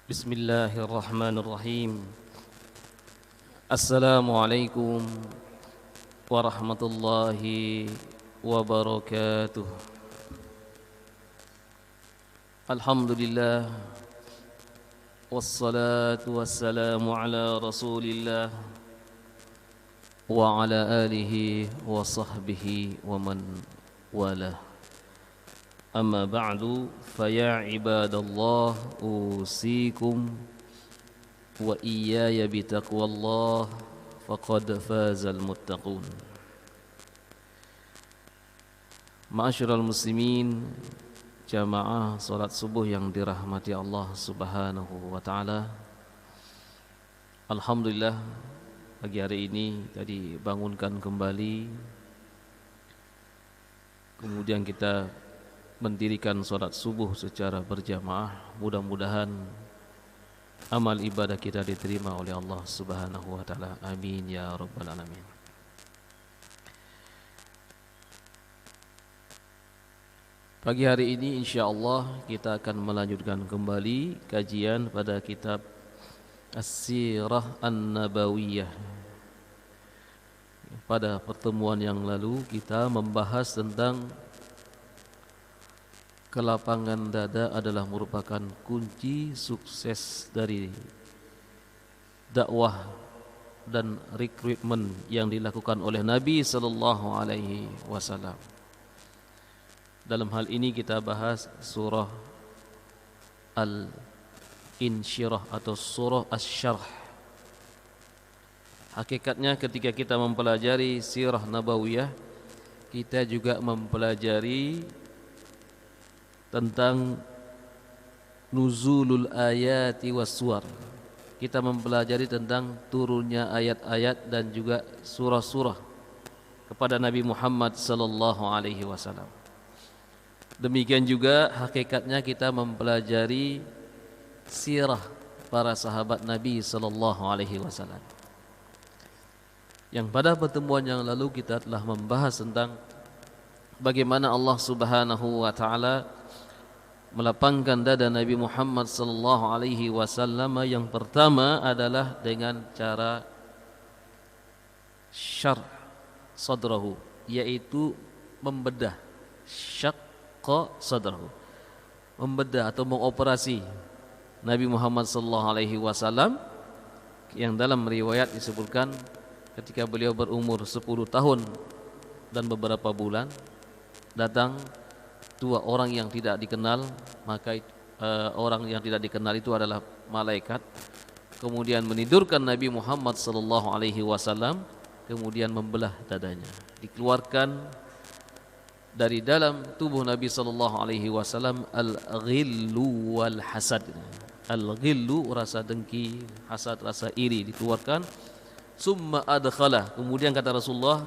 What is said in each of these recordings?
Bismillahirrahmanirrahim. Assalamualaikum warahmatullahi wabarakatuh. Alhamdulillah, wassalatu wassalamu ala rasulillah wa ala alihi wa sahbihi wa man walah. Amma ba'du, faya ibadallah, usikum wa iyaya bitaqwallah, faqad fazal muttaqun. Ma'asyiral muslimin, jamaah salat subuh yang dirahmati Allah subhanahu wa ta'ala. Alhamdulillah, pagi hari ini tadi bangunkan kembali, kemudian kita mendirikan salat subuh secara berjamaah. Mudah-mudahan amal ibadah kita diterima oleh Allah subhanahu wa ta'ala. Amin ya rabbal alamin. Pagi hari ini insyaallah kita akan melanjutkan kembali kajian pada kitab As-Sirah An-Nabawiyah. Pada pertemuan yang lalu kita membahas tentang kelapangan dada adalah merupakan kunci sukses dari dakwah dan rekrutmen yang dilakukan oleh Nabi sallallahu alaihi wasallam. Dalam hal ini kita bahas surah Al-Insyirah atau surah Asy-Syarh. Hakikatnya ketika kita mempelajari sirah nabawiyah, kita juga mempelajari tentang nuzulul ayati was suwar. Kita mempelajari tentang turunnya ayat-ayat dan juga surah-surah kepada Nabi Muhammad sallallahu alaihi wasallam. Demikian juga hakikatnya kita mempelajari sirah para sahabat Nabi sallallahu alaihi wasallam. Yang pada pertemuan yang lalu kita telah membahas tentang bagaimana Allah Subhanahu wa taala melapangkan dada Nabi Muhammad sallallahu alaihi wasallam. Yang pertama adalah dengan cara syarh sadrahu, yaitu membedah, syaqqa sadrahu, membedah atau mengoperasi Nabi Muhammad sallallahu alaihi wasallam, yang dalam riwayat disebutkan ketika beliau berumur 10 tahun dan beberapa bulan, datang dua orang yang tidak dikenal. Maka orang yang tidak dikenal itu adalah malaikat, kemudian menidurkan Nabi Muhammad sallallahu alaihi wasallam, kemudian membelah dadanya, dikeluarkan dari dalam tubuh Nabi sallallahu alaihi wasallam al-ghillu wal hasad. Al-ghillu rasa dengki, hasad rasa iri dikeluarkan. Summa adkhala, kemudian kata Rasulullah,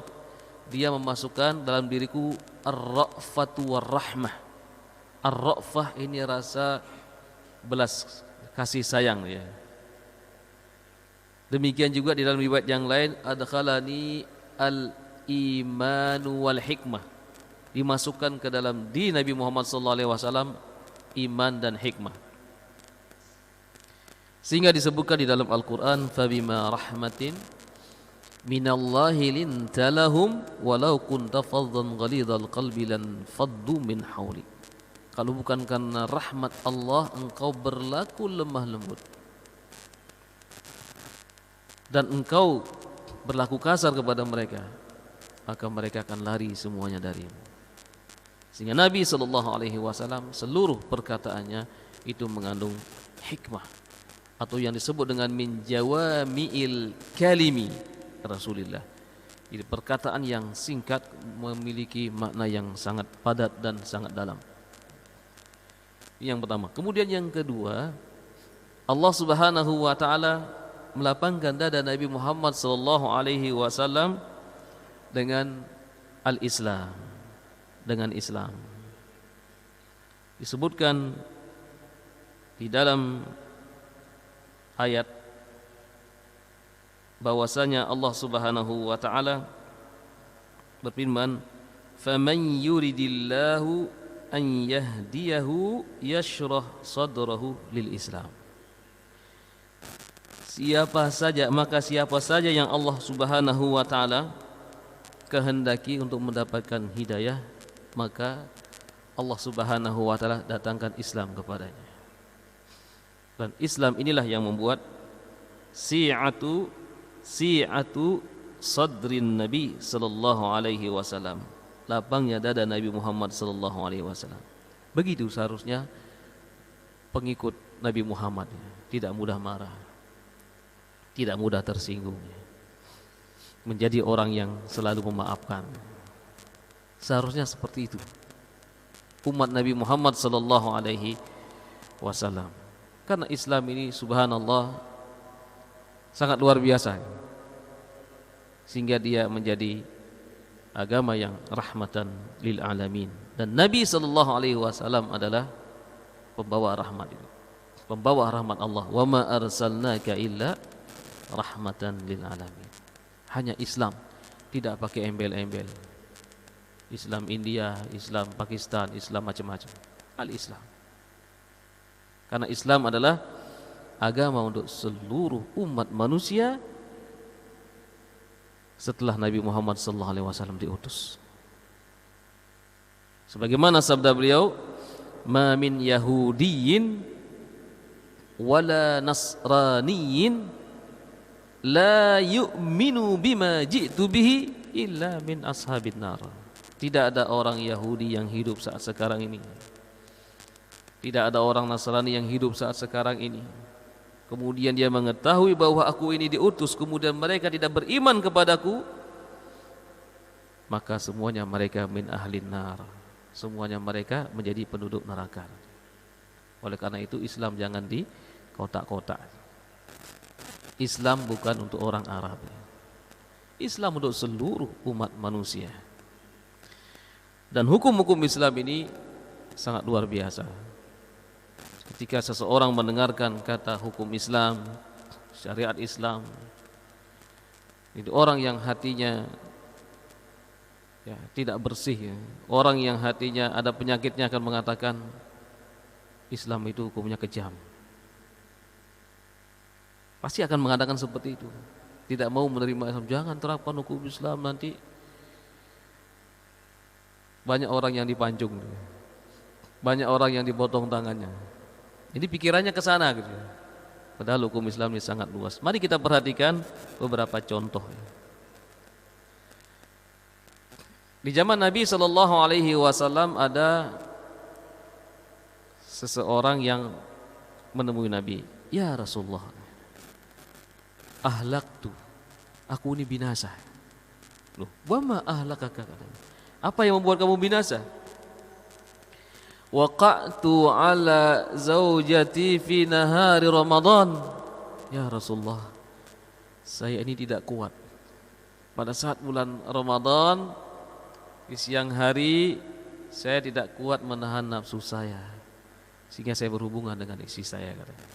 dia memasukkan dalam diriku ar-ra'fatu war-rahmah. Ar-ra'fah ini rasa belas kasih sayang ya. Demikian juga di dalam riwayat yang lain, adkhalani al-imanu wal hikmah, dimasukkan ke dalam diri Nabi Muhammad sallallahu alaihi wasallam iman dan hikmah. Sehingga disebutkan di dalam Al-Qur'an, fabima rahmatin minallahi linta lahum walau kunta faddan ghalidhal qalbi lan faddu min hawlik. Kalau bukan karena rahmat Allah, engkau berlaku lemah lembut dan engkau berlaku kasar kepada mereka, maka mereka akan lari semuanya darimu. Sehingga Nabi sallallahu alaihi wasallam seluruh perkataannya itu mengandung hikmah, atau yang disebut dengan min jawami'il kalimi Rasulullah. Ini perkataan yang singkat memiliki makna yang sangat padat dan sangat dalam. Yang pertama. Kemudian yang kedua, Allah Subhanahu wa taala melapangkan dada Nabi Muhammad sallallahu alaihi wasallam dengan al-Islam, dengan Islam. Disebutkan di dalam ayat bahwasanya Allah Subhanahu wa taala berfirman, "Faman yuridillahu an yahdiyahu yashrah sadrahu lil Islam." siapa saja yang Allah Subhanahu wa taala kehendaki untuk mendapatkan hidayah, maka Allah Subhanahu wa taala datangkan Islam kepadanya. Dan Islam inilah yang membuat si'atu sadrin Nabi sallallahu alaihi wasallam, lapangnya dada Nabi Muhammad sallallahu alaihi wasallam. Begitu seharusnya pengikut Nabi Muhammad, tidak mudah marah, tidak mudah tersinggung, menjadi orang yang selalu memaafkan. Seharusnya seperti itu umat Nabi Muhammad sallallahu alaihi wasallam. Karena Islam ini subhanallah sangat luar biasa, sehingga dia menjadi agama yang rahmatan lil alamin. Dan Nabi sallallahu alaihi wasallam adalah pembawa rahmat itu, pembawa rahmat Allah. Wa ma arsalnaka illa rahmatan lil alamin. Hanya Islam, tidak pakai embel-embel. Islam India, Islam Pakistan, Islam macam-macam. Al-Islam. Karena Islam adalah agama untuk seluruh umat manusia setelah Nabi Muhammad sallallahu alaihi wasallam diutus. Sebagaimana sabda beliau, "Ma min yahudiyyin wala nasraniyyin la yu'minu bima ji'tu bihi illa min ashabin nar." Tidak ada orang Yahudi yang hidup saat sekarang ini, tidak ada orang Nasrani yang hidup saat sekarang ini, kemudian dia mengetahui bahwa aku ini diutus, kemudian mereka tidak beriman kepadaku, maka semuanya mereka min ahlin nar, semuanya mereka menjadi penduduk neraka. Oleh karena itu Islam jangan di kotak-kotak. Islam bukan untuk orang Arab, Islam untuk seluruh umat manusia. Dan hukum-hukum Islam ini sangat luar biasa. Ketika seseorang mendengarkan kata hukum Islam, syariat Islam, itu orang yang hatinya tidak bersih, orang yang hatinya ada penyakitnya akan mengatakan Islam itu hukumnya kejam. Pasti akan mengatakan seperti itu. Tidak mau menerima Islam, jangan terapkan hukum Islam, nanti banyak orang yang dipancung, banyak orang yang dipotong tangannya. Jadi pikirannya ke sana gitu. Padahal hukum Islam ini sangat luas. Mari kita perhatikan beberapa contoh. Di zaman Nabi sallallahu alaihi wasallam ada seseorang yang menemui Nabi, "Ya Rasulullah, ahlaktu, aku ini binasa." Loh, wa ma ahlakaka? Apa yang membuat kamu binasa? Waqa'tu ala zaujati fi nahari Ramadan. Ya Rasulullah, saya ini tidak kuat pada saat bulan Ramadan, di siang hari saya tidak kuat menahan nafsu saya, sehingga saya berhubungan dengan istri saya, katanya.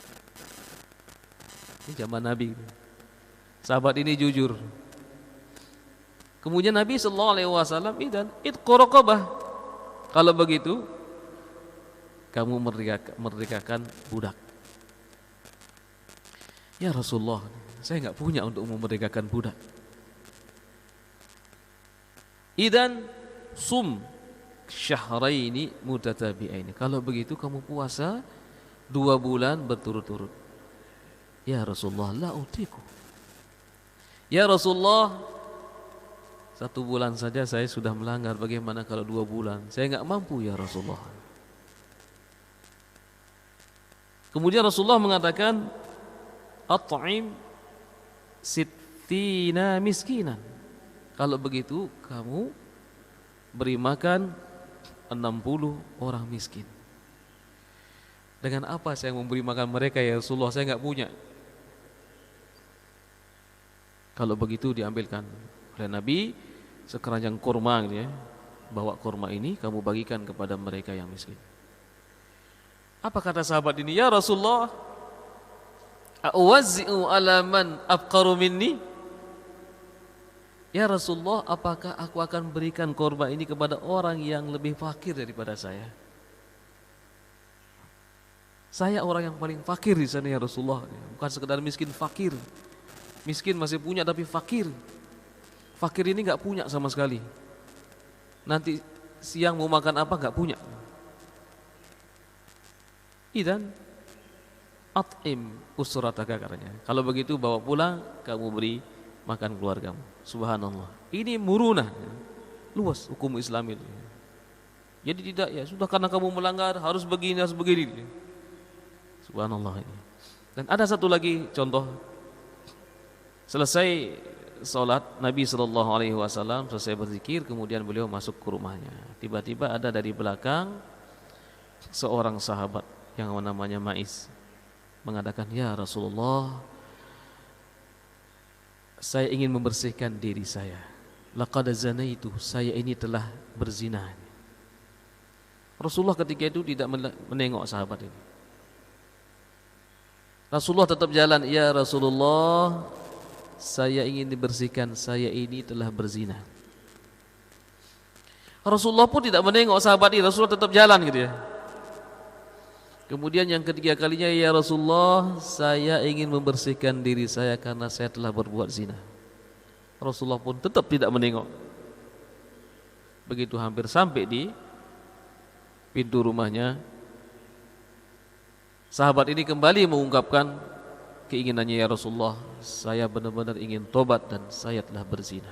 Ini zaman Nabi. Sahabat ini jujur. Kemudian Nabi sallallahu alaihi wasallam idqu raqabah. Kalau begitu kamu merdekakan budak. Ya Rasulullah, saya enggak punya untuk memerdekakan budak. Idan sum syahraini mutatabi'aini. Kalau begitu kamu puasa 2 bulan berturut-turut. Ya Rasulullah, la utiku. Ya Rasulullah, 1 bulan saja saya sudah melanggar, bagaimana kalau 2 bulan? Saya enggak mampu ya Rasulullah. Kemudian Rasulullah mengatakan, at'im sittina miskinan. Kalau begitu kamu beri makan 60 orang miskin. Dengan apa saya memberi makan mereka ya Rasulullah? Saya enggak punya. Kalau begitu diambilkan oleh Nabi sekeranjang kurma gitu ya. Bawa kurma ini kamu bagikan kepada mereka yang miskin. Apa kata sahabat ini? Ya Rasulullah, a'uwazzi'u ala man afqaru minni? Ya Rasulullah, apakah aku akan berikan kurma ini kepada orang yang lebih fakir daripada saya? Saya orang yang paling fakir di sana ya Rasulullah. Bukan sekedar miskin, fakir. Miskin masih punya tapi fakir. Fakir ini nggak punya sama sekali. Nanti siang mau makan apa nggak punya. Idan at'im usrataka katanya. Kalau begitu bawa pulang, kamu beri makan keluargamu. Subhanallah. Ini murunah. Luas hukum Islam itu. Jadi tidak ya sudah karena kamu melanggar harus begini harus begini. Subhanallah ini. Dan ada satu lagi contoh. Selesai salat Nabi SAW selesai berzikir, kemudian beliau masuk ke rumahnya. Tiba-tiba ada dari belakang seorang sahabat yang namanya Ma'is mengatakan, "Ya Rasulullah, saya ingin membersihkan diri saya. Laqad zanaitu, saya ini telah berzina." Rasulullah ketika itu tidak menengok sahabat ini. Rasulullah tetap jalan, "Ya Rasulullah, saya ingin dibersihkan, saya ini telah berzina." Rasulullah pun tidak menengok sahabat ini, Rasulullah tetap jalan gitu ya. Kemudian yang ketiga kalinya, "Ya Rasulullah, saya ingin membersihkan diri saya karena saya telah berbuat zina." Rasulullah pun tetap tidak menengok. Begitu hampir sampai di pintu rumahnya, sahabat ini kembali mengungkapkan keinginannya, "Ya Rasulullah, saya benar-benar ingin tobat dan saya telah berzina."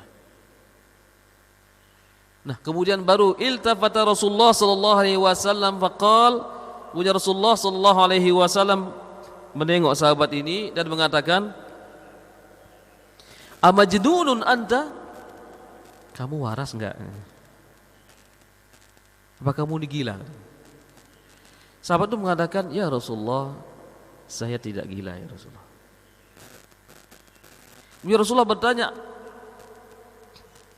Nah, kemudian baru iltafata Rasulullah sallallahu alaihi wasallam faqal, kemudian Rasulullah sallallahu alaihi wasallam menengok sahabat ini dan mengatakan, "Amajnunun anta?" Kamu waras enggak? Apa kamu ini gila? Sahabat itu mengatakan, "Ya Rasulullah, saya tidak gila ya Rasulullah." Ya Rasulullah bertanya,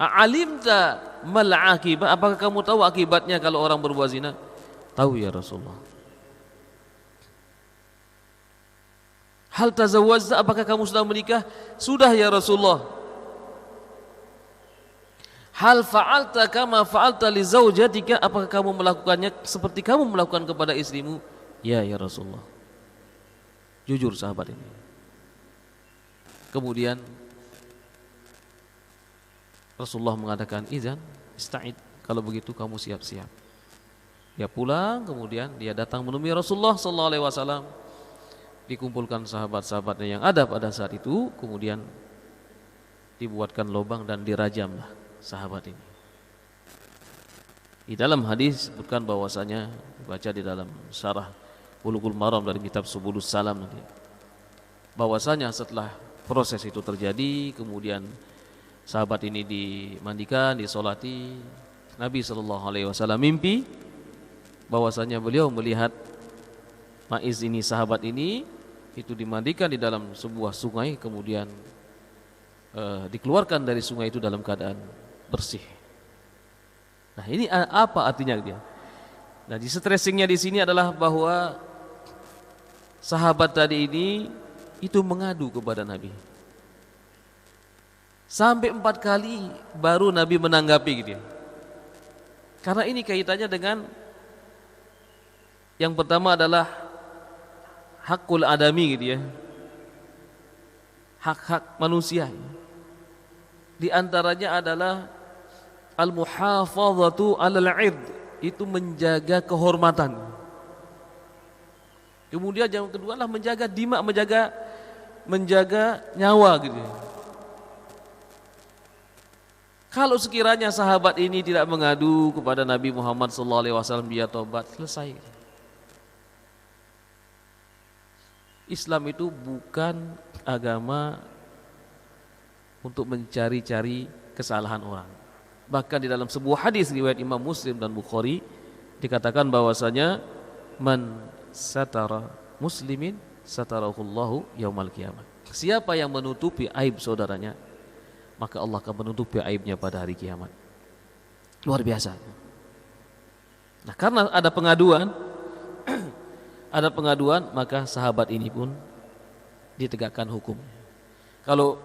"A'alimta mal akibah?" Apakah kamu tahu akibatnya kalau orang berbuat zina? "Tahu ya Rasulullah." "Hal tazawwajta?" Apakah kamu sudah menikah? "Sudah ya Rasulullah." "Hal fa'alta kama fa'alta li zaujatika?" Apakah kamu melakukannya seperti kamu melakukan kepada istrimu? "Ya ya Rasulullah." Jujur sahabat ini. Kemudian Rasulullah mengatakan, "Idzan ista'id." Kalau begitu kamu siap-siap. Dia pulang, kemudian dia datang menemui Rasulullah sallallahu alaihi wasallam. Dikumpulkan sahabat-sahabatnya yang ada pada saat itu, kemudian dibuatkan lubang dan dirajamlah sahabat ini. Di dalam hadis disebutkan bahwasanya, baca di dalam syarah Bulughul Maram dari kitab Subulus Salam nanti, bahwasanya setelah proses itu terjadi, kemudian sahabat ini dimandikan, disolati, Nabi SAW mimpi bahwasanya beliau melihat Maiz ini, sahabat ini itu dimandikan di dalam sebuah sungai, kemudian dikeluarkan dari sungai itu dalam keadaan bersih. Nah, ini apa artinya dia? Nah, di stressingnya di sini adalah bahwa sahabat tadi ini itu mengadu kepada Nabi. Sampai 4 kali baru Nabi menanggapi gitu ya. Karena ini kaitannya dengan yang pertama adalah hakul adami gitu ya. Hak-hak manusia. Di antaranya adalah al-muhafazatu 'alal 'ird, itu menjaga kehormatan. Kemudian yang kedua adalah menjaga dima, menjaga nyawa gitu ya. Kalau sekiranya sahabat ini tidak mengadu kepada Nabi Muhammad SAW, dia tobat, selesai. Islam itu bukan agama untuk mencari-cari kesalahan orang. Bahkan di dalam sebuah hadis riwayat Imam Muslim dan Bukhari dikatakan bahwasanya man satara muslimin satarahullahu yaumal qiyamah. Siapa yang menutupi aib saudaranya, maka Allah akan menutupi aibnya pada hari kiamat. Luar biasa. Nah, karena ada pengaduan maka sahabat ini pun ditegakkan hukum. Kalau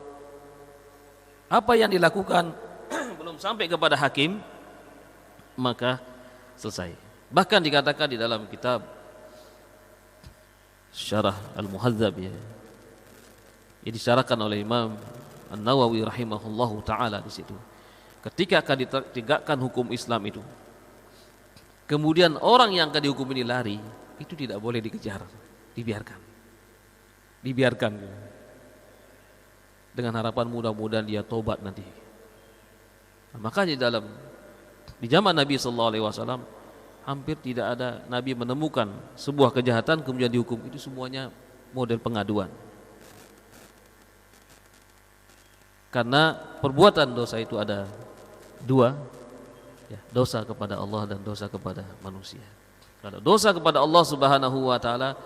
apa yang dilakukan belum sampai kepada hakim, maka selesai. Bahkan dikatakan di dalam kitab syarah Al-Muhadzab ya. Ini disyarahkan oleh Imam An-Nawawi rahimahullahu taala di situ. Ketika akan ditegakkan hukum Islam itu, kemudian orang yang akan dihukum ini lari, itu tidak boleh dikejar, dibiarkan. Dibiarkan. Dengan harapan mudah-mudahan dia tobat nanti. Nah, makanya di zaman Nabi sallallahu alaihi wasallam hampir tidak ada Nabi menemukan sebuah kejahatan kemudian dihukum. Itu semuanya model pengaduan. Karena perbuatan dosa itu ada dua, ya, dosa kepada Allah dan dosa kepada manusia. Kalau dosa kepada Allah Subhanahu wa taala,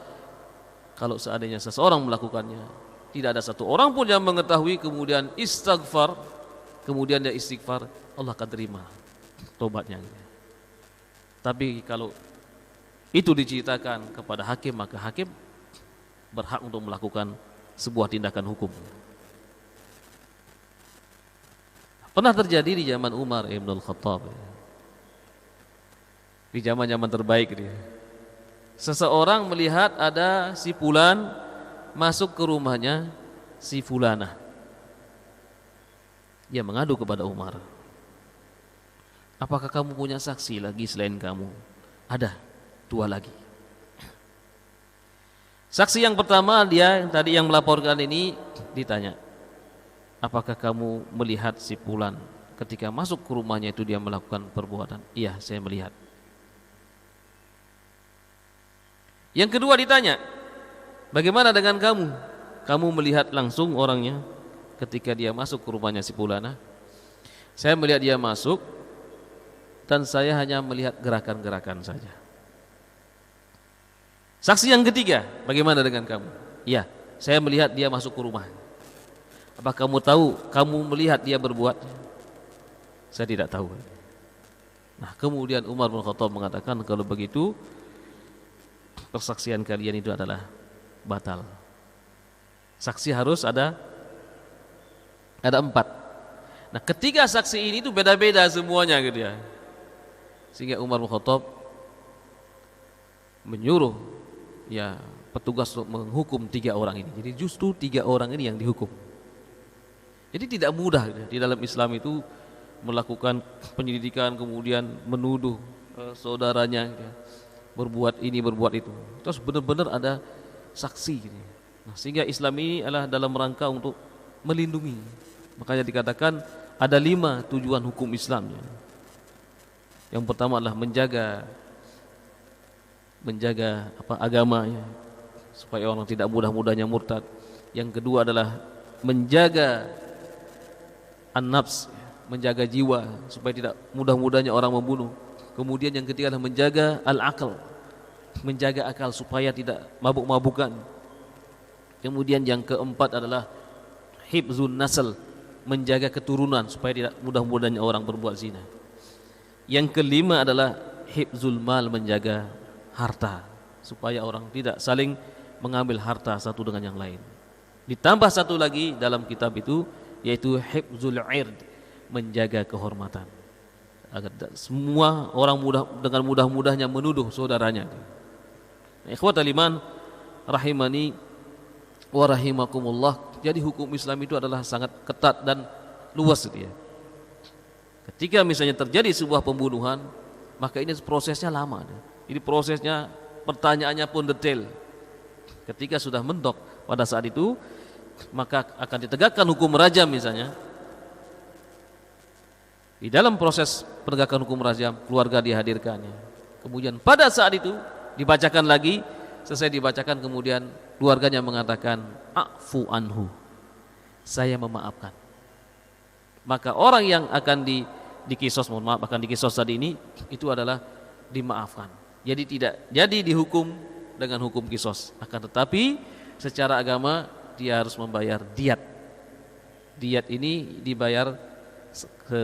kalau seandainya seseorang melakukannya, tidak ada satu orang pun yang mengetahui, kemudian istighfar, kemudian dia istighfar, Allah akan terima tobatnya. Tapi kalau itu diceritakan kepada hakim, maka hakim berhak untuk melakukan sebuah tindakan hukum. Pernah terjadi di zaman Umar Ibn Al-Khattab, di zaman-zaman terbaik dia. Seseorang melihat ada si fulan masuk ke rumahnya si fulanah. Dia mengadu kepada Umar. Apakah kamu punya saksi lagi selain kamu? Ada, 2 lagi. Saksi yang pertama dia yang tadi yang melaporkan ini ditanya, apakah kamu melihat si fulan ketika masuk ke rumahnya itu dia melakukan perbuatan? Iya, saya melihat. Yang kedua ditanya, bagaimana dengan kamu? Kamu melihat langsung orangnya ketika dia masuk ke rumahnya si fulana? Saya melihat dia masuk dan saya hanya melihat gerakan-gerakan saja. Saksi yang ketiga, bagaimana dengan kamu? Iya, saya melihat dia masuk ke rumah. Apa kamu tahu, kamu melihat dia berbuat? Saya tidak tahu. Nah, kemudian Umar bin Khattab mengatakan, kalau begitu persaksian kalian itu adalah batal. Saksi harus ada 4. Nah, ketiga saksi ini itu beda-beda semuanya gitu ya. Sehingga Umar bin Khattab menyuruh ya petugas untuk menghukum 3 orang ini. Jadi justru 3 orang ini yang dihukum. Jadi tidak mudah gitu. Di dalam Islam itu melakukan penyelidikan kemudian menuduh saudaranya gitu ya, berbuat ini berbuat itu. Terus benar-benar ada saksi gitu. Nah, sehingga Islam ini adalah dalam rangka untuk melindungi. Makanya dikatakan ada 5 tujuan hukum Islam ya. Yang pertama adalah menjaga agamanya supaya orang tidak mudah-mudahnya murtad. Yang kedua adalah menjaga an-nafs, menjaga jiwa supaya tidak mudah-mudahnya orang membunuh. Kemudian yang ketiga adalah menjaga al-aql, menjaga akal supaya tidak mabuk-mabukan. Kemudian yang keempat adalah hifzun nasl, menjaga keturunan supaya tidak mudah-mudahnya orang berbuat zina. Yang kelima adalah hifzul mal, menjaga harta supaya orang tidak saling mengambil harta satu dengan yang lain. Ditambah satu lagi dalam kitab itu, yaitu hifzul ird, menjaga kehormatan agar semua orang dengan mudah-mudahnya menuduh saudaranya. Ikhwatal iman rahimani wa rahimakumullah. Jadi hukum Islam itu adalah sangat ketat dan luas gitu ya. Ketika misalnya terjadi sebuah pembunuhan, maka ini prosesnya lama. Jadi prosesnya, pertanyaannya pun detail. Ketika sudah mentok pada saat itu, maka akan ditegakkan hukum rajam misalnya. Di dalam proses penegakan hukum rajam, keluarga dihadirkannya. Kemudian pada saat itu dibacakan lagi, selesai dibacakan kemudian keluarganya mengatakan a'fu anhu, saya memaafkan. Maka orang yang akan dikisos, mohon maaf, akan dikisos tadi ini itu adalah dimaafkan. Jadi dihukum dengan hukum kisos. Akan tetapi secara agama dia harus membayar diat. Diat ini dibayar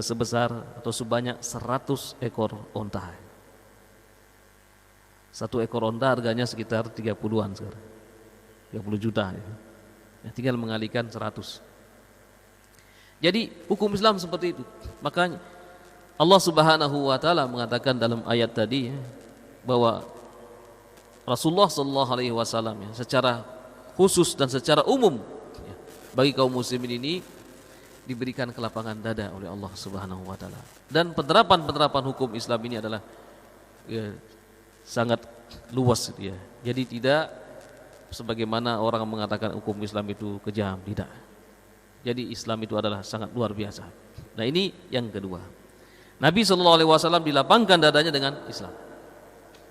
sebesar atau sebanyak 100 ekor onta. 1 ekor onta harganya sekitar 30-an sekarang. 30 juta ya, tinggal mengalihkan 100. Jadi hukum Islam seperti itu. Makanya Allah Subhanahu wa taala mengatakan dalam ayat tadi ya, bahwa Rasulullah sallallahu alaihi wasallam ya, secara khusus dan secara umum ya, bagi kaum muslimin ini diberikan kelapangan dada oleh Allah Subhanahu wa taala. Dan penerapan hukum Islam ini adalah ya, sangat luas ya. Jadi tidak sebagaimana orang mengatakan hukum Islam itu kejam, tidak. Jadi Islam itu adalah sangat luar biasa. Nah, ini yang kedua. Nabi sallallahu alaihi wasallam dilapangkan dadanya dengan Islam.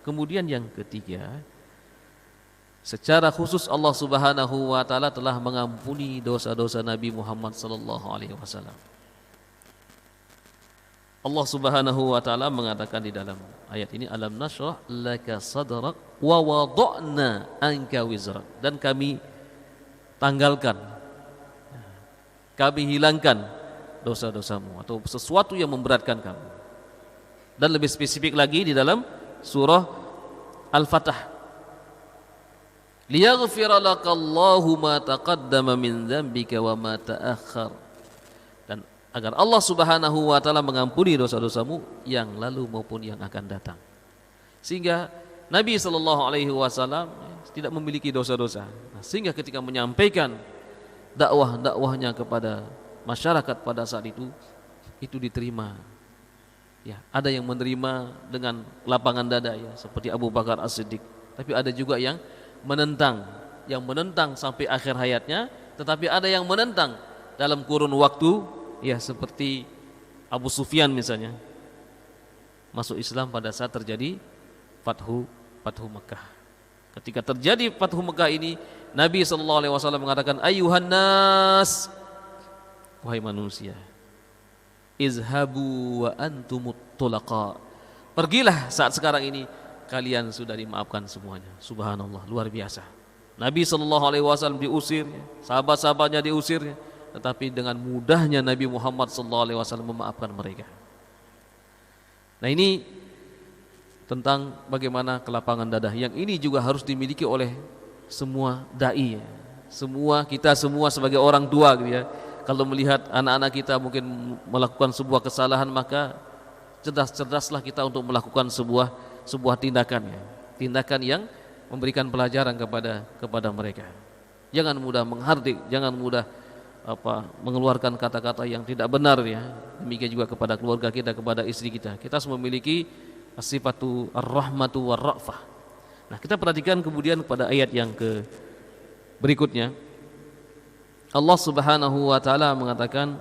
Kemudian yang ketiga, secara khusus Allah Subhanahu wa taala telah mengampuni dosa-dosa Nabi Muhammad sallallahu alaihi wasallam. Allah Subhanahu wa taala mengatakan di dalam ayat ini, alam nashrah laka sadrak wa wada'na anka wizrak, dan kami tanggalkan, kami hilangkan dosa-dosamu atau sesuatu yang memberatkan kamu. Dan lebih spesifik lagi di dalam surah Al-Fatah, liyaghfira lakallahu ma taqaddama min dzambika wa ma ta'akhkhar, dan agar Allah Subhanahu wa taala mengampuni dosa-dosamu yang lalu maupun yang akan datang. Sehingga Nabi sallallahu alaihi wasallam tidak memiliki dosa-dosa. Nah, sehingga ketika menyampaikan dakwahnya kepada masyarakat pada saat itu diterima. Ya, ada yang menerima dengan lapangan dada ya, seperti Abu Bakar As-Siddiq. Tapi ada juga yang menentang sampai akhir hayatnya, tetapi ada yang menentang dalam kurun waktu ya, seperti Abu Sufyan misalnya. Masuk Islam pada saat terjadi Fathu Mekah. Ketika terjadi Fathu Mekah ini, Nabi sallallahu alaihi wasallam mengatakan, ayuhan nas, wahai manusia, izhabu wa antumut tulaqa, pergilah saat sekarang ini kalian sudah dimaafkan semuanya. Subhanallah, luar biasa. Nabi sallallahu alaihi wasallam diusir, sahabat-sahabatnya diusir, tetapi dengan mudahnya Nabi Muhammad sallallahu alaihi wasallam memaafkan mereka. Nah, ini tentang bagaimana kelapangan dada yang ini juga harus dimiliki oleh semua dai, kita semua sebagai orang tua gitu ya. Kalau melihat anak-anak kita mungkin melakukan sebuah kesalahan, maka cerdas-cerdaslah kita untuk melakukan sebuah tindakan ya. Tindakan yang memberikan pelajaran kepada mereka. Jangan mudah menghardik, jangan mudah mengeluarkan kata-kata yang tidak benar ya. Demikian juga kepada keluarga kita, kepada istri kita. Kita harus memiliki sifatu ar-rahmatu war-ra'fah. Nah, kita perhatikan kemudian pada ayat yang berikutnya. Allah Subhanahu wa taala mengatakan,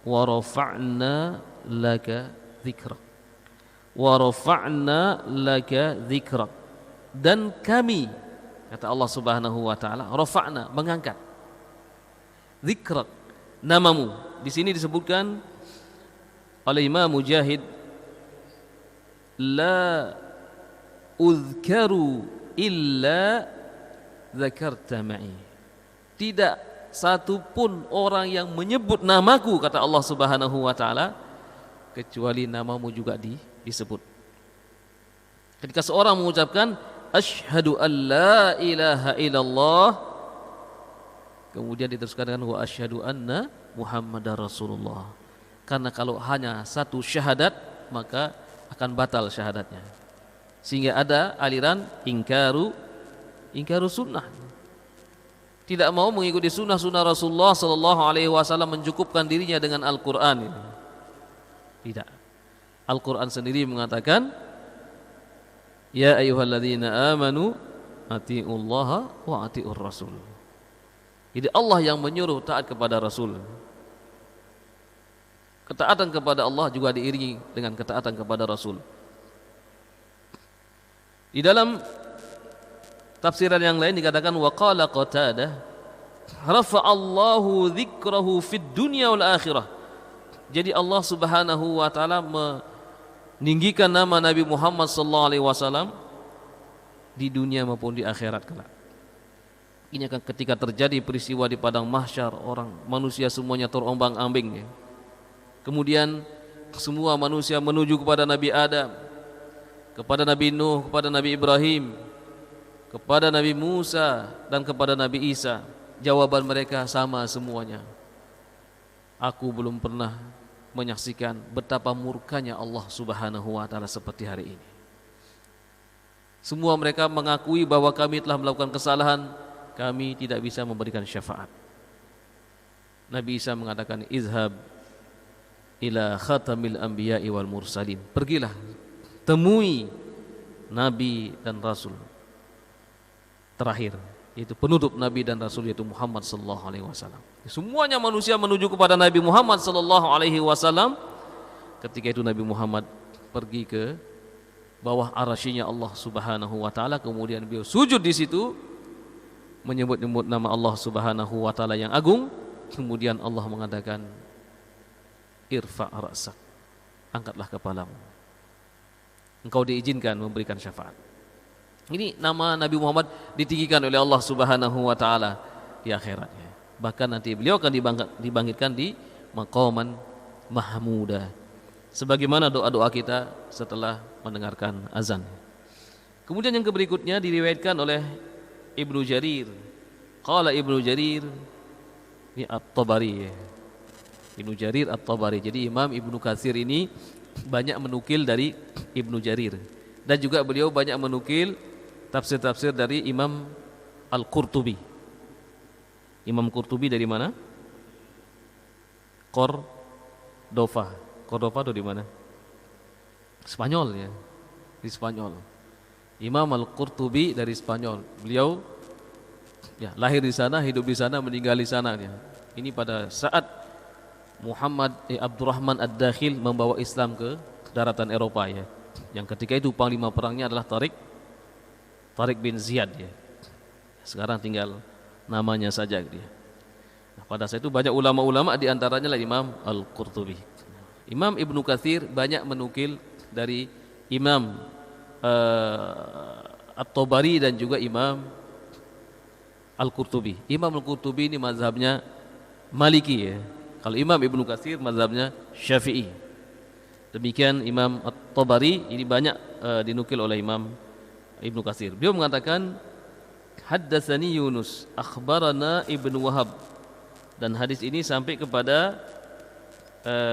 wa rafa'na laka dzikrak, wa rafa'na laka dzikrak, dan kami, kata Allah Subhanahu wa taala, rafa'na, mengangkat, dzikrak, namamu. Di sini disebutkan oleh Imam Mujahid, la uzkaru illa dzakarta ma'i, tidak satu pun orang yang menyebut namaku, kata Allah Subhanahu wa taala, kecuali namamu juga disebut. Ketika seorang mengucapkan asyhadu an la ilaha illallah, kemudian diteruskan dengan wa asyhadu anna Muhammadar Rasulullah. Karena kalau hanya satu syahadat, maka akan batal syahadatnya. Sehingga ada aliran ingkaru sunnah. Tidak mau mengikuti sunnah Rasulullah sallallahu alaihi wasallam, mencukupkan dirinya dengan Al-Qur'an. Tidak. Al-Qur'an sendiri mengatakan, ya ayyuhalladzina amanu atiullaha wa atiur rasul. Jadi Allah yang menyuruh taat kepada Rasul. Ketaatan kepada Allah juga diiringi dengan ketaatan kepada Rasul. Di dalam tafsiran yang lain dikatakan, wa qala Qatadah, rafa'allahu dzikrahu fid dunya wal akhirah. Jadi Allah Subhanahu wa taala meninggikan nama Nabi Muhammad sallallahu alaihi wasallam di dunia maupun di akhirat kelak. Ini akan ketika terjadi peristiwa di padang mahsyar, orang manusia semuanya terombang-ambing ya. Kemudian semua manusia menuju kepada Nabi Adam, kepada Nabi Nuh, kepada Nabi Ibrahim, kepada Nabi Musa, dan kepada Nabi Isa. Jawaban mereka sama semuanya, aku belum pernah menyaksikan betapa murkanya Allah Subhanahu wa taala seperti hari ini. Semua mereka mengakui bahwa kami telah melakukan kesalahan, kami tidak bisa memberikan syafaat. Nabi Isa mengatakan, izhab ila khatamil anbiya'i wal mursalin. Pergilah, temui Nabi dan Rasul terakhir, yaitu penutup Nabi dan Rasul, yaitu Muhammad sallallahu alaihi wasallam. Semuanya manusia menuju kepada Nabi Muhammad sallallahu alaihi wasallam. Ketika itu Nabi Muhammad pergi ke bawah arasy-Nya Allah Subhanahu wa taala, kemudian beliau sujud di situ menyebut-nyebut nama Allah Subhanahu wa taala yang agung. Kemudian Allah mengatakan, irfa' ra'sak, angkatlah kepalamu, engkau diizinkan memberikan syafaat. Ini nama Nabi Muhammad ditinggikan oleh Allah Subhanahu wa taala di akhiratnya. Bahkan nanti beliau akan dibangkitkan di maqaman mahmuda, sebagaimana doa-doa kita setelah mendengarkan azan. Kemudian yang berikutnya diriwayatkan oleh Ibnu Jarir. Qala Ibnu Jarir, ini At-Tabari. Ibnu Jarir At-Tabari. Jadi Imam Ibnu Katsir ini banyak menukil dari Ibnu Jarir, dan juga beliau banyak menukil tafsir-tafsir dari Imam Al-Qurtubi. Imam Qurtubi dari mana? Cordova itu di mana? Spanyol ya, di Spanyol. Imam Al-Qurtubi dari Spanyol. Beliau ya lahir di sana, hidup di sana, meninggal di sana ya. Ini pada saat Abdurrahman Ad-Dakhil membawa Islam ke daratan Eropa ya. Yang ketika itu panglima perangnya adalah Tariq bin Ziyad ya. Sekarang tinggal namanya saja dia. Nah, pada saat itu banyak ulama-ulama, di antaranya lah Imam Al-Qurtubi. Imam Ibnu Katsir banyak menukil dari Imam At-Tabari dan juga Imam Al-Qurtubi. Imam Al-Qurtubi ini mazhabnya Maliki ya. Kalau Imam Ibnu Katsir mazhabnya Syafi'i. Demikian Imam At-Tabari ini banyak dinukil oleh Imam Ibnu Katsir. Beliau mengatakan, haddatsani Yunus akhbarana Ibnu Wahab, dan hadis ini sampai kepada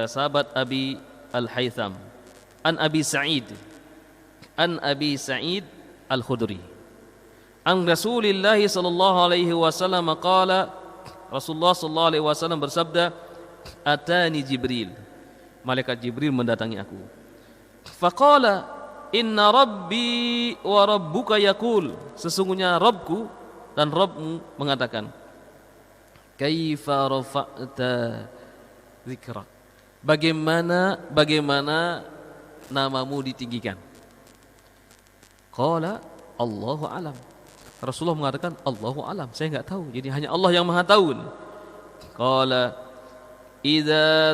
sahabat Abi Al-Haytham an Abi Sa'id Al-Khudri an Rasulillah sallallahu alaihi wasallam qala, Rasulullah sallallahu alaihi wasallam bersabda, atani Jibril, malaikat Jibril mendatangi aku. Faqala, inna rabbi wa rabbuka yaqul, sesungguhnya Rabbku dan Rabbmu mengatakan, kaifa rafa'ta dzikrak, bagaimana namamu ditinggikan. Qala Allahu alam, Rasulullah mengatakan Allahu alam, saya enggak tahu, jadi hanya Allah yang Maha tahu. Qala idza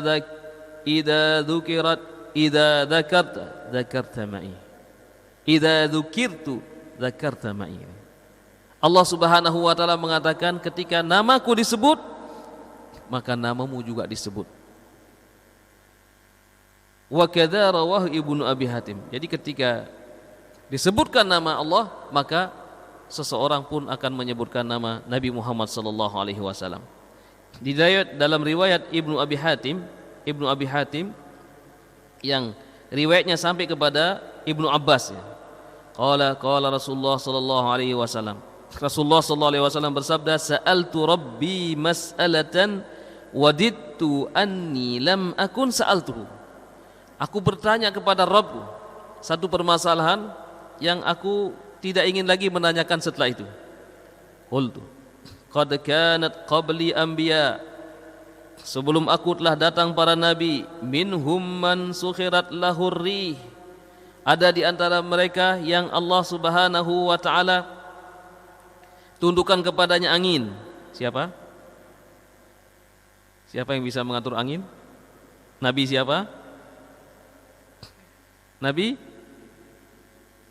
dzakarta ma'i, idza dzukirtu dzakarta ma'i. Allah Subhanahu wa taala mengatakan, ketika namaku disebut, maka namamu juga disebut. Wa kadza rawahu Ibnu Abi Hatim. Jadi ketika disebutkan nama Allah, maka seseorang pun akan menyebutkan nama Nabi Muhammad sallallahu alaihi wasallam. Dalam riwayat Ibnu Abi Hatim yang riwayatnya sampai kepada Ibnu Abbas ya. Qala Rasulullah sallallahu alaihi wasallam. Rasulullah sallallahu alaihi wasallam bersabda, sa'altu rabbi mas'alatan wadidtu anni lam akun sa'altuhu. Aku bertanya kepada Rabbku satu permasalahan yang aku tidak ingin lagi menanyakan setelah itu. Qultu qad kanat qabli anbiya, sebelum aku telah datang para nabi, minhum man sukhirat lahur rih, ada di antara mereka yang Allah Subhanahu wa taala tundukkan kepadanya angin. Siapa? Siapa yang bisa mengatur angin? Nabi siapa? Nabi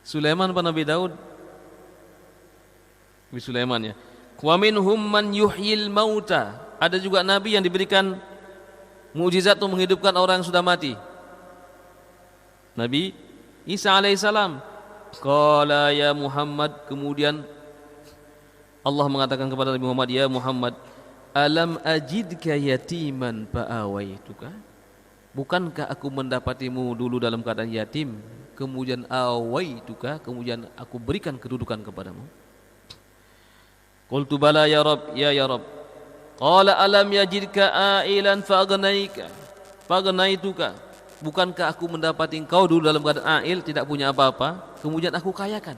Sulaiman apa Nabi Daud? Nabi Sulaiman ya. Wa minhum man yuhyil mauta, ada juga nabi yang diberikan mukjizat untuk menghidupkan orang yang sudah mati. Nabi Isa alaihissalam. Qala ya Muhammad, kemudian Allah mengatakan kepada Nabi Muhammad, ya Muhammad, alam ajidka yatiman fa'awaituka, bukankah aku mendapatimu dulu dalam keadaan yatim, kemudian awaituka, kemudian aku berikan kedudukan kepadamu. Qultu bala ya Rabb, ya Rabb. Qala alam yajidka ailan fagnaituka. Bukankah aku mendapati engkau dulu dalam keadaan ail, tidak punya apa-apa, kemudian aku kayakan.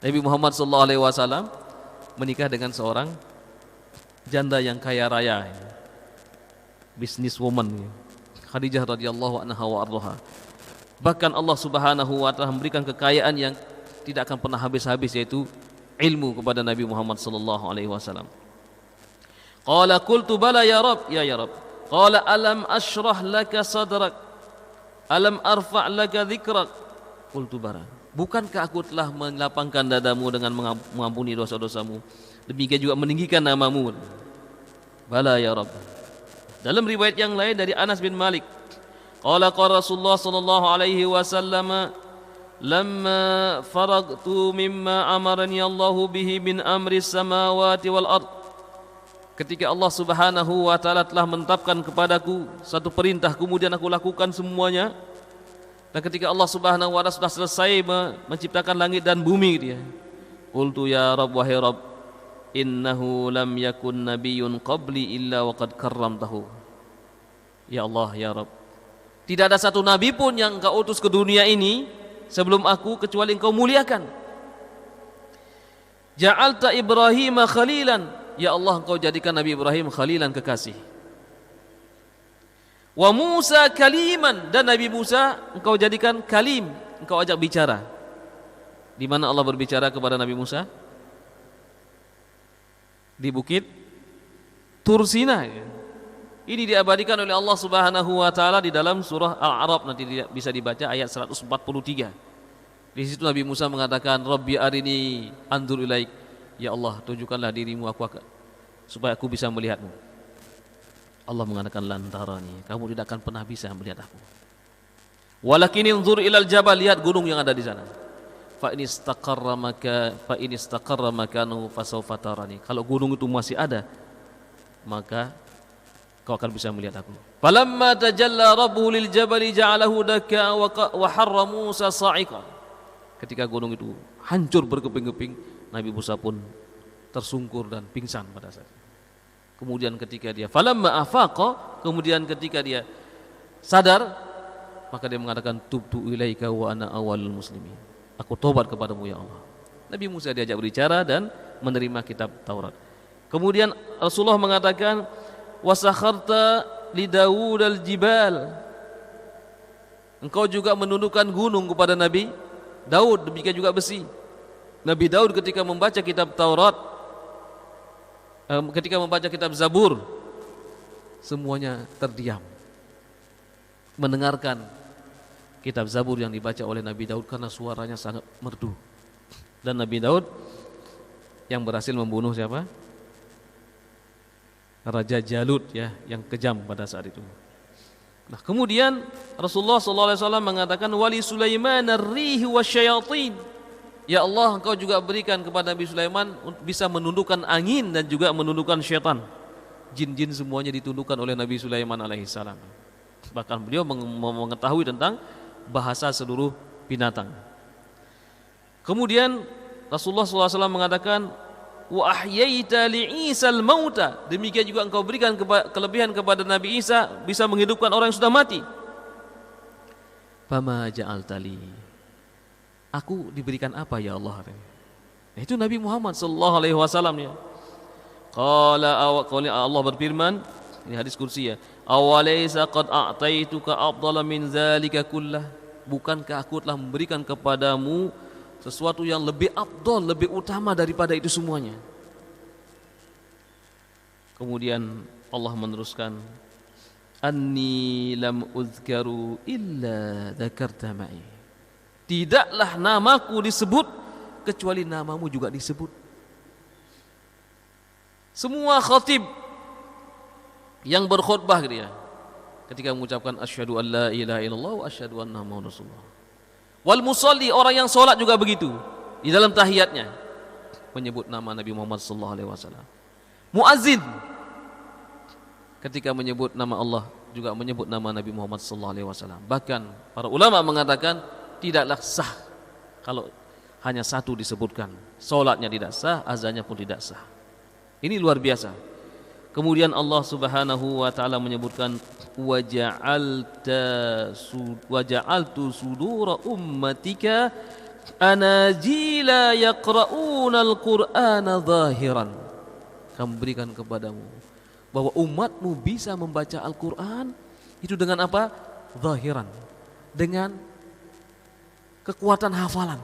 Nabi Muhammad sallallahu alaihi wasallam menikah dengan seorang janda yang kaya raya, businesswoman, Khadijah radhiyallahu anha wa ardhaha. Bahkan Allah Subhanahu wa taala memberikan kekayaan yang tidak akan pernah habis-habis, yaitu ilmu kepada Nabi Muhammad sallallahu alaihi wasallam. Qala qultu bala ya Rabb, ya Rabb. Qala alam ashrah laka sadrak, alam arfa' laka dhikrak. Qultu bala. Bukankah aku telah melapangkan dadamu dengan mengampuni dosa-dosamu, demikian juga meninggikan namamu. Bala ya Rabb. Dalam riwayat yang lain dari Anas bin Malik, qala Rasulullah sallallahu alaihi wasallam, lamma faragtu mimma amarani Allahu bihi min amri samawati wal ard. Ketika Allah Subhanahu wa taala telah menetapkan kepadaku satu perintah, kemudian aku lakukan semuanya. Dan ketika Allah Subhanahu wa taala sudah selesai menciptakan langit dan bumi, dia qultu ya Rabb, wahai Rabb, innahu lam yakun nabiyyun qabli illa waqad karramtahu. Ya Allah, ya Rabb, tidak ada satu nabi pun yang engkau utus ke dunia ini sebelum aku kecuali engkau muliakan. Ja'alta Ibrahim khalilan, ya Allah, engkau jadikan Nabi Ibrahim khalilan, kekasih. Wa Musa kaliman, dan Nabi Musa engkau jadikan kalim, engkau ajak bicara. Di mana Allah berbicara kepada Nabi Musa? Di bukit Tur Sina. Ini diabadikan oleh Allah Subhanahu wa taala di dalam surah Al-A'raf, nanti bisa dibaca ayat 143. Di situ Nabi Musa mengatakan, Rabbi arini anzur ilaik. Ya Allah, tunjukkanlah dirimu supaya aku bisa melihatmu. Allah mengatakan lan tarani, kamu tidak akan pernah bisa melihat aku. Walakin inzur ilal jabal, lihat gunung yang ada di sana. Fa in istaqarra makanu fasawfa tarani. Kalau gunung itu masih ada, maka kau akan bisa melihat aku. Falamma tajalla rabbuhu lil jabali ja'alahu dakka wa harra Musa sa'iqa. Ketika gunung itu hancur berkeping-keping, Nabi Musa pun tersungkur dan pingsan pada saat itu. Kemudian ketika dia falamma afaqa, kemudian ketika dia sadar, maka dia mengatakan tubtu ilaika wa ana awwalul muslimin. Aku tobat kepadamu ya Allah. Nabi Musa diajak berbicara dan menerima kitab Taurat. Kemudian Rasulullah mengatakan wasakharta li Daud al-jibal. Engkau juga menundukkan gunung kepada Nabi Daud, demikian juga besi. Nabi Daud ketika membaca kitab Taurat, ketika membaca kitab Zabur, semuanya terdiam mendengarkan kitab Zabur yang dibaca oleh Nabi Daud karena suaranya sangat merdu. Dan Nabi Daud yang berhasil membunuh siapa? Raja Jalut, ya, yang kejam pada saat itu. Nah, kemudian Rasulullah SAW mengatakan wali Sulaiman ar-rihi wasyayatin. Ya Allah, engkau juga berikan kepada Nabi Sulaiman bisa menundukkan angin dan juga menundukkan syaitan. Jin-jin semuanya ditundukkan oleh Nabi Sulaiman alaihissalam. Bahkan beliau mengetahui tentang bahasa seluruh binatang. Kemudian Rasulullah SAW mengatakan wa ahyaita li Isa al-mauta. Demikian juga engkau berikan kelebihan kepada Nabi Isa, bisa menghidupkan orang yang sudah mati. Fama ja'altali, aku diberikan apa ya Allah? Nah, itu Nabi Muhammad sallallahu alaihi wasallam ya. Qala Allah berfirman, ini hadis kursi ya. Awalaysa qad a'taituka afdala min zalika kullah. Bukankah aku telah memberikan kepadamu sesuatu yang lebih afdal, lebih utama daripada itu semuanya? Kemudian Allah meneruskan, anni lam uzkaru illa dzakarta ma'i. Tidaklah namaku disebut kecuali namamu juga disebut. Semua khatib yang berkhutbah dia ketika mengucapkan asyhadu an la ilaha illallah wa asyhadu anna muhammadar rasulullah. Wal musalli, orang yang sholat juga begitu, di dalam tahiyatnya menyebut nama Nabi Muhammad sallallahu alaihi wasallam. Muazzin ketika menyebut nama Allah juga menyebut nama Nabi Muhammad sallallahu alaihi wasallam. Bahkan para ulama mengatakan tidaklah sah kalau hanya satu disebutkan. Salatnya tidak sah, azannya pun tidak sah. Ini luar biasa. Kemudian Allah Subhanahu wa taala menyebutkan waja'altu sudura ummatika anajila yaqra'unal qur'ana zahiran. Kami berikan kepadamu bahwa umatmu bisa membaca Al-Quran itu dengan apa? Zahiran, dengan kekuatan hafalan.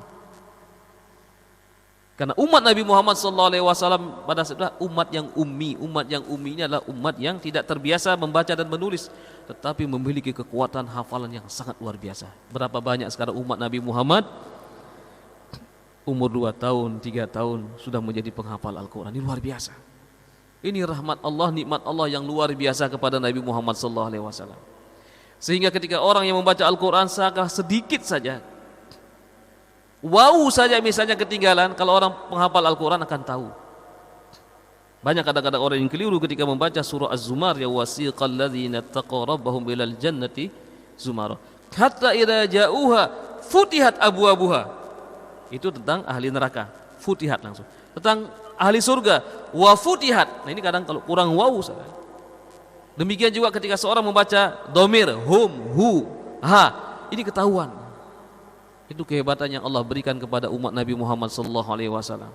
Karena umat Nabi Muhammad SAW pada saat umat yang ummi. Umat yang ummi ini adalah umat yang tidak terbiasa membaca dan menulis, tetapi memiliki kekuatan hafalan yang sangat luar biasa. Berapa banyak sekarang umat Nabi Muhammad umur 2 tahun, 3 tahun sudah menjadi penghafal Al-Quran. Ini luar biasa. Ini rahmat Allah, nikmat Allah yang luar biasa kepada Nabi Muhammad SAW. Sehingga ketika orang yang membaca Al-Quran sedikit saja, saja misalnya ketinggalan, kalau orang penghafal Al-Quran akan tahu. Banyak kadang-kadang orang yang keliru ketika membaca surah Az-Zumar, ya wasiqal ladzina taqaw rabbahum ilal jannati zumara hatta idza ja'uha futihat abwabuha. Itu tentang ahli neraka, futihat langsung. Tentang ahli surga, wa futihat. Nah ini kadang kalau kurang saja. Demikian juga ketika seorang membaca domir, hum, hu, ha, ini ketahuan. Itu kehebatan yang Allah berikan kepada umat Nabi Muhammad sallallahu alaihi wasallam.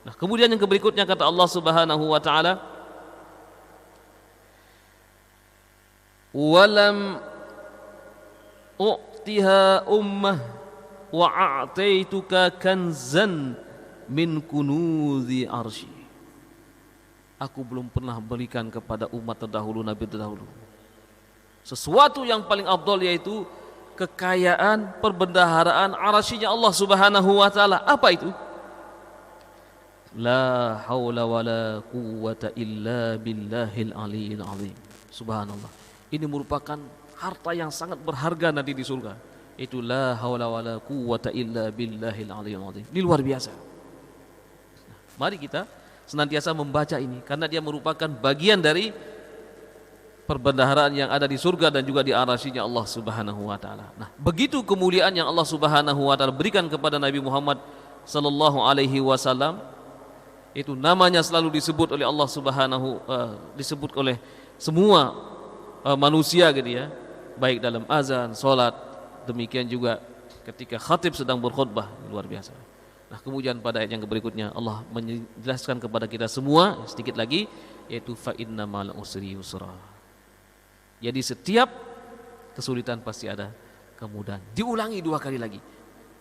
Nah, kemudian yang berikutnya kata Allah Subhanahu wa taala, "Walam u'tiha ummah wa a'taituka kanzan min kunuzi arsy." Aku belum pernah berikan kepada umat terdahulu, nabi terdahulu, sesuatu yang paling afdal, yaitu kekayaan perbendaharaan arsy-Nya Allah Subhanahu wa taala. Apa itu? La haula wala quwwata illa billahil aliyil azim. Subhanallah. Ini merupakan harta yang sangat berharga nanti di surga. Itu la haula wala quwwata illa billahil aliyil azim. Ini luar biasa. Nah, mari kita senantiasa membaca ini karena dia merupakan bagian dari perbendaharaan yang ada di surga dan juga di arsy-Nya Allah Subhanahu wa taala. Nah, begitu kemuliaan yang Allah Subhanahu wa taala berikan kepada Nabi Muhammad sallallahu alaihi wasallam, itu namanya selalu disebut oleh Allah disebut oleh semua manusia gitu ya, baik dalam azan, salat, demikian juga ketika khatib sedang berkhutbah. Luar biasa. Nah, kemudian pada ayat yang berikutnya Allah menjelaskan kepada kita semua sedikit lagi, yaitu fa innamal usri yusra. Jadi setiap kesulitan pasti ada kemudahan. Diulangi 2 kali lagi.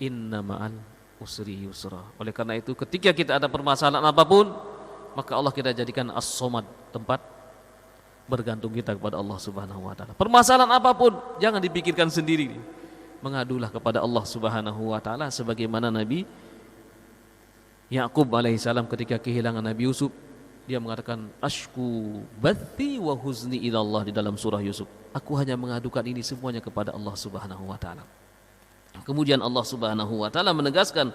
Inna ma'al usri yusra. Oleh karena itu ketika kita ada permasalahan apapun, maka Allah kita jadikan as-somad, tempat bergantung kita kepada Allah Subhanahu wa taala. Permasalahan apapun jangan dipikirkan sendiri. Mengadulah kepada Allah Subhanahu wa taala sebagaimana Nabi Ya'qub alaihissalam ketika kehilangan Nabi Yusuf, dia mengatakan ashku bathi wa huzni ilallah di dalam surah Yusuf. Aku hanya mengadukan ini semuanya kepada Allah Subhanahu wa taala. Kemudian Allah Subhanahu wa taala menegaskan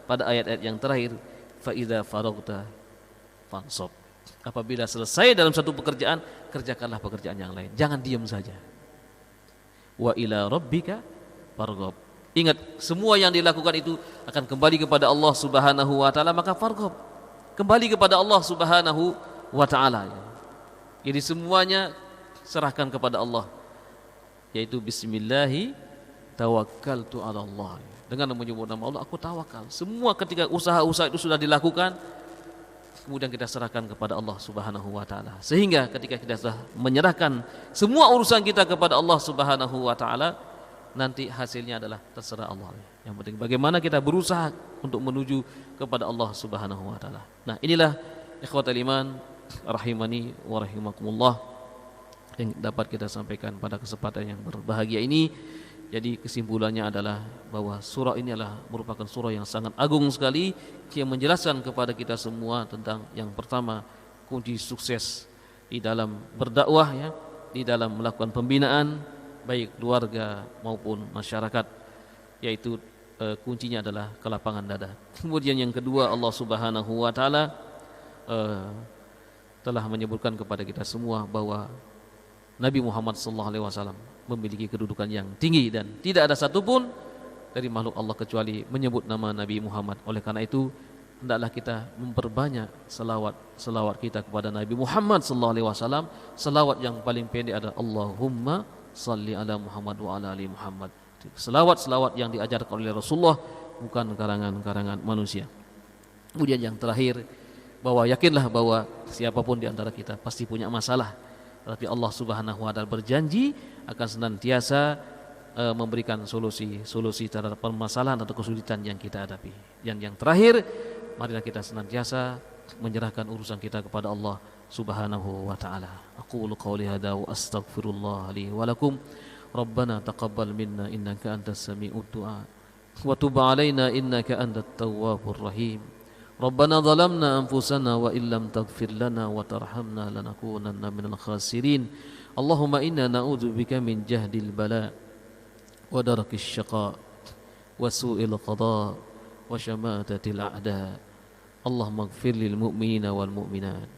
pada ayat-ayat yang terakhir, fa idza faraghta fansab. Apabila selesai dalam satu pekerjaan, kerjakanlah pekerjaan yang lain. Jangan diam saja. Wa ila rabbika farghab. Ingat, semua yang dilakukan itu akan kembali kepada Allah Subhanahu wa taala, maka farghab, kembali kepada Allah Subhanahu wa taala. Jadi semuanya serahkan kepada Allah, yaitu bismillahi tawakkaltu ala Allah. Dengan menyebut nama Allah aku tawakal. Semua ketika usaha-usaha itu sudah dilakukan, kemudian kita serahkan kepada Allah Subhanahu wa taala. Sehingga ketika kita sudah menyerahkan semua urusan kita kepada Allah Subhanahu wa taala, nanti hasilnya adalah terserah Allah. Yang penting bagaimana kita berusaha untuk menuju kepada Allah Subhanahu wa taala. Nah, inilah ikhwatal iman rahimani wa rahimakumullah yang dapat kita sampaikan pada kesempatan yang berbahagia ini. Jadi kesimpulannya adalah bahwa surah ini adalah merupakan surah yang sangat agung sekali, yang menjelaskan kepada kita semua tentang yang pertama, kunci sukses di dalam berdakwah ya, di dalam melakukan pembinaan baik keluarga maupun masyarakat, yaitu kuncinya adalah kelapangan dada. Kemudian yang kedua, Allah Subhanahu wa taala telah menyebutkan kepada kita semua bahwa Nabi Muhammad SAW memiliki kedudukan yang tinggi dan tidak ada satupun dari makhluk Allah kecuali menyebut nama Nabi Muhammad. Oleh karena itu hendaklah kita memperbanyak selawat kita kepada Nabi Muhammad SAW. Selawat yang paling pendek adalah Allahumma salli ala Muhammad wa ala ali Muhammad. Selawat yang diajarkan oleh Rasulullah, bukan karangan manusia. Kemudian yang terakhir, bahwa yakinlah bahwa siapapun di antara kita pasti punya masalah. Tapi Allah Subhanahu wa taala berjanji akan senantiasa memberikan solusi terhadap permasalahan atau kesulitan yang kita hadapi. Yang terakhir, marilah kita senantiasa menyerahkan urusan kita kepada Allah Subhanahu wa taala. Aqulu qouli hadza wa astaghfirullah li wa lakum. Rabbana taqabbal minna innaka antas sami'ud du'a wa tub 'alaina innaka antat tawwabur rahim. Rabbana zalamna anfusana wa illam taghfir lana wa tarhamna lanakunanna minal khasirin. Allahumma inna na'udzubika min jahdil bala wa darakis syaqa wa su'il qada wa syamatatil a'da. Allahumma ighfir lil mu'minina wal mu'minat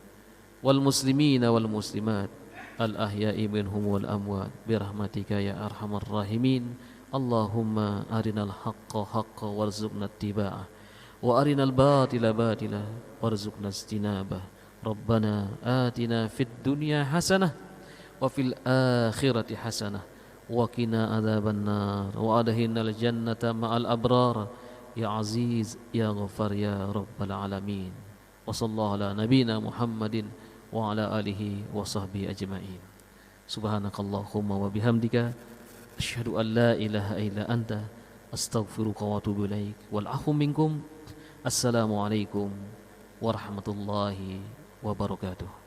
wal muslimina wal muslimat al ahya'i minhum wal amwat bi rahmatika ya arhamar rahimin. Allahumma arinal haqqa haqqan warzuqna ittiba'ah wa arinal batila batila warzuqna istinabah. Rabbana atina fid dunya hasanah wa fil akhirati hasanah wa qina adzabannar wa adkhilnal jannata ma'al abrar ya aziz ya ghafar ya rabbal alamin. Wa sallallahu ala nabiyyina Muhammadin wa ala alihi wa sahbihi ajma'in. Subhanakallahumma wa bihamdika asyhadu an la ilaha illa anta astaghfiruka wa atubu ilaik. Wal afu minkum. Assalamualaikum warahmatullahi wabarakatuh.